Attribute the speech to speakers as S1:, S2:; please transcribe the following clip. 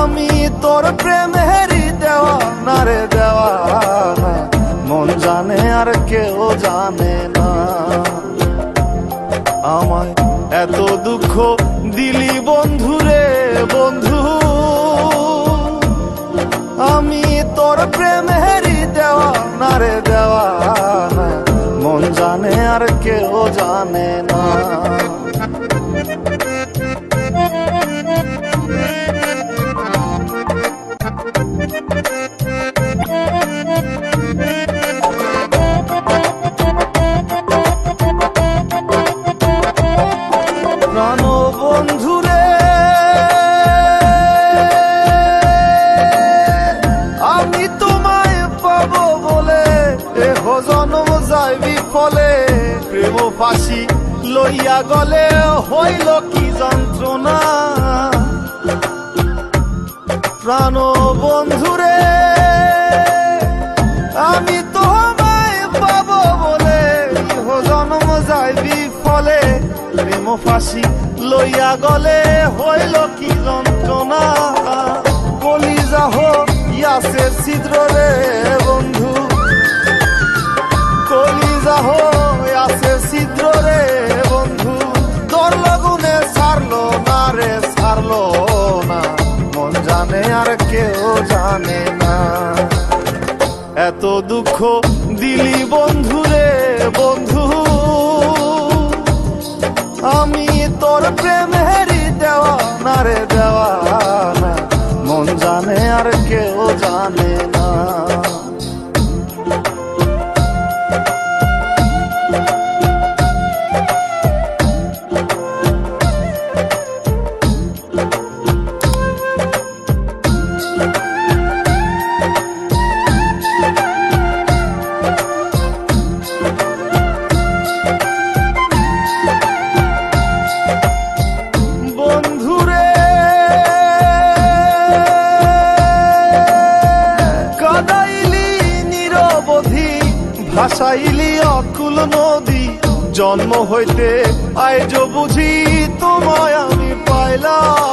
S1: আমি তোর প্রেমেরই দেওয়ানা রে দেওয়ানা, মন জানে আর কেউ জানে না। আমায় এত দুঃখ দিলি বন্ধু রে বন্ধু, আমি তোর প্রেমেরই দেওয়ানা রে দেওয়ানা, মন জানে আর কেউ জানে না। প্রাণ বন্ধু রে, আমি তোমায় পাবো বলে এহ জন্ম যায় বিফলে, প্রেম ফাঁসি লইয়া গলে হইল কি যন্ত্রণা। প্রাণ বন্ধু রে, আমি তোমায় পাবো বলে এহ জন্ম যায় বিফলে, প্রেম ফাঁসি লইয়া গলে হইল কি যন্ত্রণা। কলিজা হইয়াছে ছিদ্র রে বন্ধু, কলিজা হইয়াছে ছিদ্র রে বন্ধু, তোর লগুনে ছাড়লো না রে ছাড়লো না, মন জানে আর কেউ জানে না। এত দুঃখ দিলি বন্ধু রে বন্ধু, আমি তোর প্রেমেরই দেওয়ানা রে দেওয়ানা, মন জানে আর কেউ জানে না। ভাসাইলি অকুল নদী, জন্ম হইতে আইজ বুঝি তোমায় আমি পাইলাম।